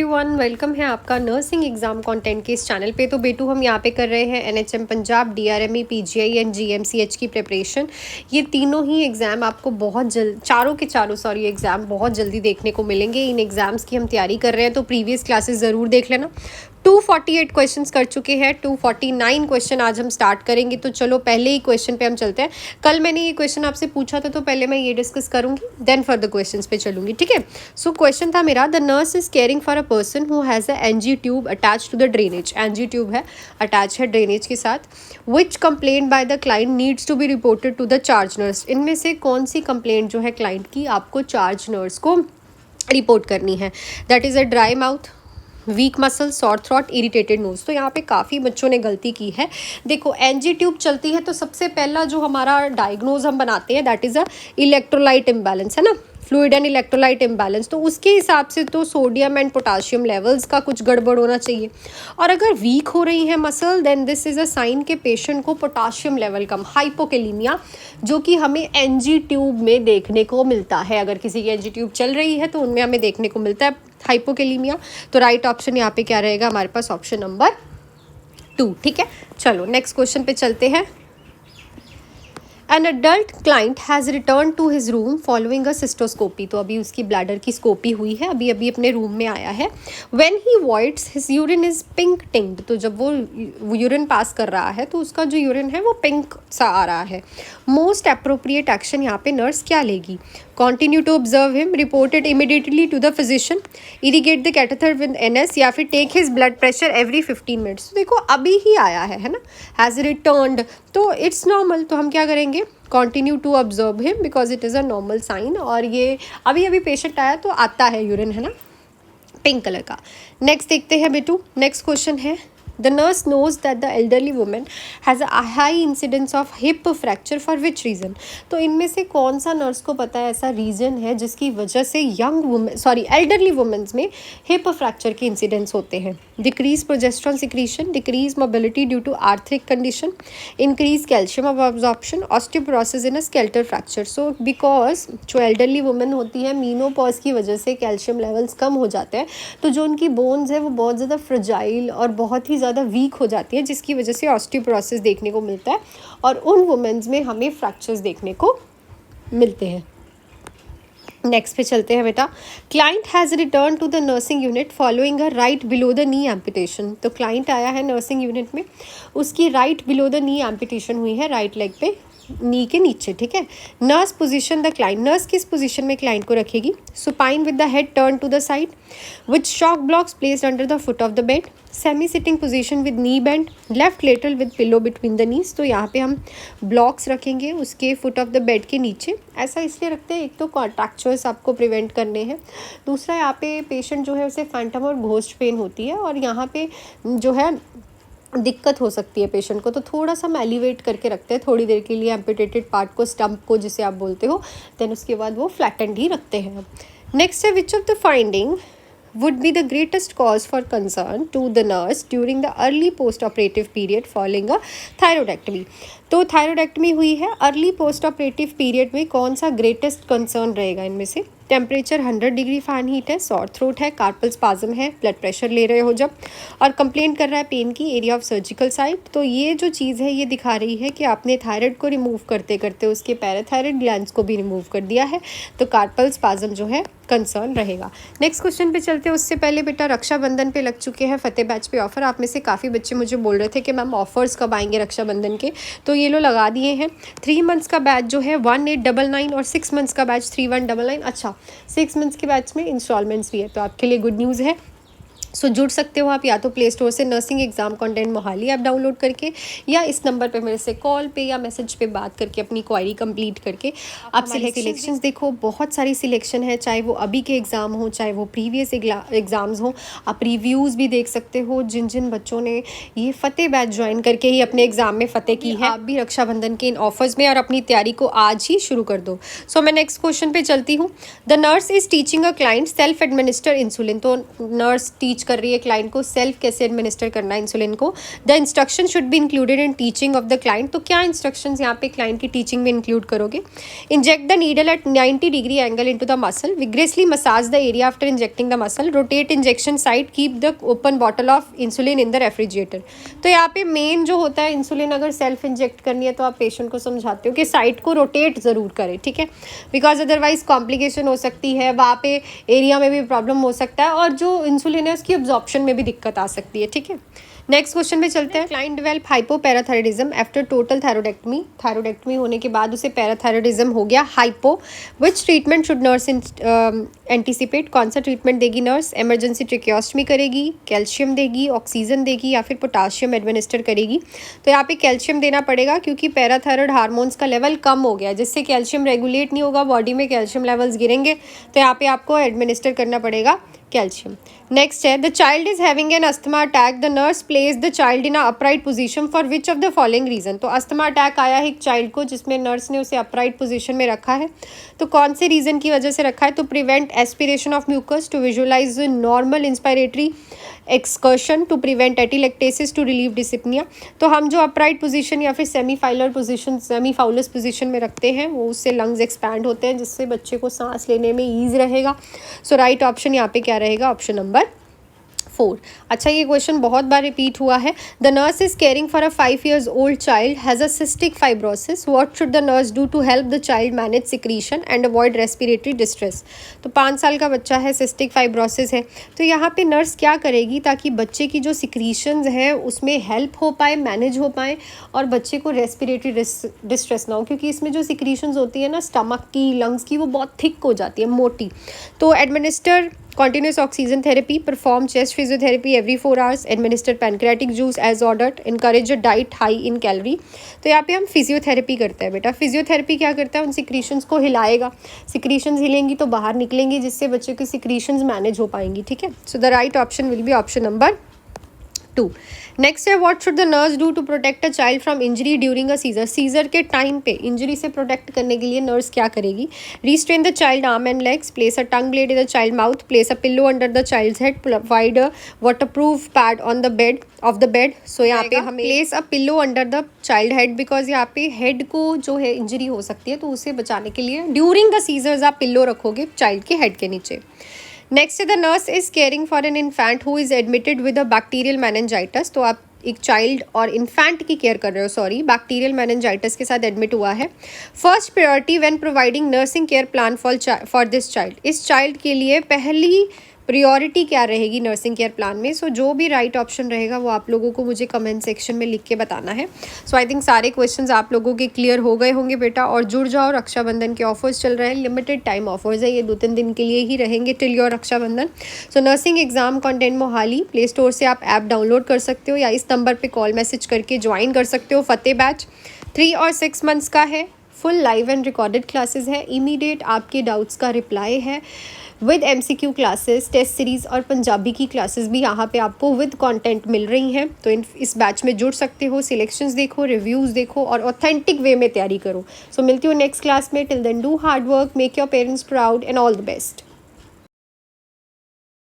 Everyone, welcome है आपका nursing exam content के इस चैनल पे। तो बेटू हम यहाँ पे कर रहे हैं NHM Punjab, DRME, PGI and GMCH की प्रिपरेशन। ये तीनों ही एग्ज़ाम आपको बहुत जल्द चारों एग्ज़ाम बहुत जल्दी देखने को मिलेंगे। इन एग्ज़ाम्स की हम तैयारी कर रहे हैं तो प्रीवियस क्लासेस ज़रूर देख लेना। 248 क्वेश्चंस कर चुके हैं, 249 क्वेश्चन आज हम स्टार्ट करेंगे। तो चलो पहले ही क्वेश्चन पे हम चलते हैं। कल मैंने ये क्वेश्चन आपसे पूछा था तो पहले मैं ये डिस्कस करूंगी, देन फर्दर क्वेश्चंस पे चलूंगी, ठीक है। सो क्वेश्चन था मेरा, the nurse is caring for a person who has a NG tube attach to the drainage. NG tube है, अटैच है ड्रेनेज के साथ। Which complaint by the client needs to be reported to the charge nurse. इनमें से कौन सी complaint जो है client की आपको चार्ज नर्स को रिपोर्ट करनी है। That is a dry mouth, weak muscle, sore throat, irritated nose. तो यहाँ पे काफ़ी बच्चों ने गलती की है। देखो एनजी ट्यूब चलती है तो सबसे पहला जो हमारा डायग्नोज हम बनाते हैं that is a electrolyte imbalance, है ना, फ्लूइड एंड इलेक्ट्रोलाइट इम्बैलेंस। तो उसके हिसाब से तो सोडियम एंड पोटाशियम लेवल्स का कुछ गड़बड़ होना चाहिए। और अगर वीक हो रही है muscle then this is a sign के पेशेंट को पोटाशियम लेवल कम, हाइपोकेलीमिया, जो कि हमें एनजी ट्यूब में देखने को मिलता है। अगर किसी की एनजी ट्यूब चल रही है तो उनमें हमें देखने को मिलता है हाइपोकेलीमिया। तो राइट ऑप्शन यहाँ पे क्या रहेगा हमारे पास, ऑप्शन नंबर 2, ठीक है। चलो नेक्स्ट क्वेश्चन पे चलते हैं। An adult client has returned to his room following a cystoscopy। तो अभी उसकी ब्लैडर की स्कोपी हुई है, अभी अभी अपने रूम में आया है। When he voids his urine is pink tinged। तो जब वो यूरिन पास कर रहा है तो उसका जो यूरिन है वो पिंक सा आ रहा है। मोस्ट अप्रोप्रिएट एक्शन यहाँ पे नर्स क्या लेगी। Continue to observe him, report it immediately to the physician, irrigate the catheter with NS, या फिर take his blood pressure every 15 minutes। तो देखो अभी ही आया है ना, has returned, तो इट्स नॉर्मल। तो हम क्या करेंगे, continue to observe him because it is a normal sign. और ये अभी अभी पेशेंट आया तो आता है यूरिन, है ना, पिंक कलर का। नेक्स्ट देखते हैं बेटू, नेक्स्ट क्वेश्चन है, the nurse knows that the elderly women has a high incidence of hip fracture for which reason. तो इनमें से कौन सा नर्स को पता है ऐसा रीज़न है जिसकी वजह से एल्डरली वुमेन्स में हिप फ्रैक्चर के इंसिडेंस होते हैं। Decrease progesterone secretion, decrease mobility due to arthritic condition, increase calcium absorption, osteoporosis in a skeletal fracture. So because जो एल्डरली वुमेन होती है मीनोपॉज की वजह से कैल्शियम लेवल्स कम हो जाते हैं, तो जो उनकी बोन्स है वो बहुत ज़्यादा फ्रजाइल और बहुत ही ज़्यादा वीक हो जाती है, जिसकी वजह से ऑस्टियोपोरोसिस देखने को मिलता है और उन वुमेन्स में हमें फ्रैक्चर्स देखने को मिलते हैं। नेक्स्ट पे चलते हैं बेटा, client has return to the nursing unit following a right below the knee amputation. तो क्लाइंट आया है नर्सिंग यूनिट में, उसकी right below the knee amputation हुई है, राइट लेग पे नी के नीचे, ठीक है। Nurse position the client, nurse किस पोजीशन में क्लाइंट को रखेगी, supine with the head turn to the side, with shock blocks placed under the foot of the bed, semi sitting position with knee bend, left lateral with pillow between the knees. तो यहाँ पे हम blocks रखेंगे उसके foot of the bed के नीचे। ऐसा इसलिए रखते हैं, एक तो कॉन्ट्रैक्चर्स आपको प्रिवेंट करने हैं, दूसरा यहाँ पे पेशेंट जो है उसे फैंटम और घोस्ट पेन होती है और यहाँ पे जो है दिक्कत हो सकती है पेशेंट को, तो थोड़ा सा हम एलिवेट करके रखते हैं थोड़ी देर के लिए एम्पिटेटेड पार्ट को, स्टम्प को जिसे आप बोलते हो, देन उसके बाद वो फ्लैटेंड ही रखते हैं। नेक्स्ट है, विच of the finding would be the greatest cause for concern to the nurse during the early post operative period following a thyroidectomy। तो थायरोइडेक्टमी हुई है, अर्ली पोस्ट ऑपरेटिव पीरियड में कौन सा ग्रेटेस्ट कंसर्न रहेगा इनमें से। टेम्परेचर 100 डिग्री फ़ारेनहीट है, सॉर थ्रोट है, कार्पल स्पाज्म है, ब्लड प्रेशर ले रहे हो जब, और कंप्लेंट कर रहा है पेन की, एरिया ऑफ सर्जिकल साइट। तो ये जो चीज़ है ये दिखा रही है कि आपने थायराइड को रिमूव करते करते उसके पैराथायराइड ग्लैंड्स को भी रिमूव कर दिया है, तो कार्पल स्पाज्म जो है कंसर्न रहेगा। नेक्स्ट क्वेश्चन पे चलते हैं, उससे पहले बेटा रक्षाबंधन पे लग चुके हैं फतेह बैच पे ऑफर। आप में से काफ़ी बच्चे मुझे बोल रहे थे कि मैम ऑफर्स कब आएंगे रक्षाबंधन के, तो ये लो लगा दिए हैं। 3 मंथ्स का बैच जो है 1899 और 6 मंथ्स का बैच 3199। अच्छा, 6 मंथ्स के बैच में इंस्टॉलमेंट्स भी है, तो आपके लिए गुड न्यूज़ है। सो जुड़ सकते हो आप या तो प्ले स्टोर से nursing exam content Mohali app download करके, या इस नंबर पे मेरे से कॉल पे या मैसेज पे बात करके अपनी क्वारी कंप्लीट करके आप सिलेक्शंस देखो। बहुत सारी सिलेक्शन है, चाहे वो अभी के एग्ज़ाम हो चाहे वो प्रीवियस एग्ज़ाम्स हो। आप रिव्यूज़ भी देख सकते हो जिन जिन बच्चों ने ये फतेह बैच ज्वाइन करके ही अपने एग्ज़ाम में फ़तेह की है। आप भी रक्षाबंधन के इन ऑफर्स में और अपनी तैयारी को आज ही शुरू कर दो। सो मैं नेक्स्ट क्वेश्चन पे चलती हूँ। The nurse is teaching a client self administer insulin. तो नर्स टीच टीच कर रही है क्लाइंट को सेल्फ कैसे एडमिनिस्टर करना है इंसुलिन को। The instruction should be included in teaching of the client. तो क्या इंस्ट्रक्शंस यहाँ पे क्लाइंट की टीचिंग में इंक्लूड करोगे? Inject the needle at 90 degree angle into the muscle, vigorously massage the area after injecting the muscle, rotate injection site, keep the open bottle of insulin in the refrigerator. तो यहाँ पे main जो होता है insulin अगर self inject करनी है तो आप पेशेंट को समझाते हो कि साइट को रोटेट ज़रूर करें, ठीक है, बिकॉज अदरवाइज कॉम्प्लिकेशन हो सकती है, वहाँ पे एरिया में भी प्रॉब्लम हो सकता है और जो इंसुलिन है उसकी एब्जॉर्प्शन में भी दिक्कत आ सकती है, ठीक है। नेक्स्ट क्वेश्चन पे चलते हैं। Client develop hypoparathyroidism after total thyroidectomy. Thyroidectomy होने के बाद उसे पैराथायरॉइडिज्म हो गया hypo. Which treatment should nurse anticipate? कौन सा ट्रीटमेंट देगी नर्स? इमरजेंसी ट्रिक्योस्टमी करेगी, कैल्शियम देगी, ऑक्सीजन देगी या फिर पोटाशियम एडमिनिस्टर करेगी? तो यहाँ पे कैल्शियम देना पड़ेगा क्योंकि पैराथायरॉइड हार्मोन्स का लेवल कम हो गया, जिससे कैल्शियम रेगुलेट नहीं होगा, बॉडी में कैल्शियम लेवल्स गिरेंगे, तो यहाँ पे आपको एडमिनिस्टर करना पड़ेगा कैल्शियम। नेक्स्ट है the child is having an asthma attack, the nurse place the child in a upright position for which of the following reason. तो अस्थमा अटैक आया है एक चाइल्ड को जिसमें नर्स ने उसे अपराइट पोजीशन में रखा है, तो कौन से रीजन की वजह से रखा है? तो prevent aspiration of mucus, to visualize normal inspiratory excursion, to prevent atelectasis, to relieve dyspnea. तो हम जो अपराइट पोजीशन या फिर सेमीफाइलर पोजीशन, सेमीफाउलस पोजीशन में रखते हैं वो उससे लंग्स एक्सपैंड होते हैं, जिससे बच्चे को सांस लेने में ईज रहेगा। सो राइट ऑप्शन यहाँ पे क्या रहेगा? Option number 4। अच्छा, ये क्वेश्चन बहुत बार रिपीट हुआ है। The nurse is caring for a 5 years old child has a cystic fibrosis, what should the nurse do to help the child manage secretion and avoid respiratory distress. तो 5 साल का बच्चा है, सिस्टिक फाइब्रोसिस है, तो यहाँ पे नर्स क्या करेगी ताकि बच्चे की जो सिक्रीशंस हैं उसमें हेल्प हो पाए, मैनेज हो पाए और बच्चे को रेस्पिरेटरी डिस्ट्रेस ना हो, क्योंकि इसमें जो सिक्रीशंस होती है ना स्टमक की, लंग्स की, वो बहुत थिक हो जाती है, मोटी। तो administer continuous oxygen therapy, perform chest physiotherapy every 4 hours, administer pancreatic juice as ordered, encourage a diet high in calorie। तो यहाँ पे हम फिजियोथेरेपी करते हैं बेटा। फिजियोथेरेपी क्या करता है? उन सिक्रीशंस को हिलाएगा, सिक्रीशंस हिलेंगी तो बाहर निकलेंगी, जिससे बच्चे की सिक्रीशंस मैनेज हो पाएंगी, ठीक है। So the right option will be option number 2। Next है what should the nurse do to protect a child from injury during a seizure. Seizure के टाइम पे इंजरी से प्रोटेक्ट करने के लिए नर्स क्या करेगी? Restrain the child arm and legs, place a tongue blade in the child mouth, place a pillow under the child's head, provide a waterproof pad on the bed of the bed. So यहाँ पे हम place a pillow under the child head, because यहाँ पे head को जो है injury हो सकती है, तो उसे बचाने के लिए ड्यूरिंग द सीजर्स आप पिल्लो रखोगे चाइल्ड के हेड के नीचे। Next the nurse is caring for an infant who is admitted with a bacterial meningitis. तो आप एक चाइल्ड और इन्फेंट की केयर कर रहे हो, सॉरी, बैक्टीरियल मेनिंजाइटिस के साथ एडमिट हुआ है। First priority when providing nursing care plan for this child. इस चाइल्ड के लिए पहली प्रियोरिटी क्या रहेगी नर्सिंग केयर प्लान में? सो जो भी राइट ऑप्शन रहेगा वो आप लोगों को मुझे कमेंट सेक्शन में लिख के बताना है। सो आई थिंक सारे क्वेश्चंस आप लोगों के क्लियर हो गए होंगे बेटा, और जुड़ जाओ, रक्षाबंधन के ऑफर्स चल रहे हैं, लिमिटेड टाइम ऑफर्स है, ये 2-3 दिन के लिए ही रहेंगे till your Rakshabandhan. So nursing exam content मोहाली प्ले स्टोर से आप ऐप डाउनलोड कर सकते हो या इस नंबर पर कॉल मैसेज करके ज्वाइन कर सकते हो। फतेह बैच 3 और 6 मंथ्स का है, full live and recorded classes है, इमीडिएट आपके डाउट्स का रिप्लाई है, with MCQ classes, test series और पंजाबी की क्लासेस भी यहाँ पे आपको विद कंटेंट मिल रही हैं। तो इस बैच में जुड़ सकते हो, सिलेक्शंस देखो, रिव्यूज़ देखो और ऑथेंटिक वे में तैयारी करो। सो मिलती हूँ नेक्स्ट क्लास में। Till then do hard work, make your parents proud and all the best.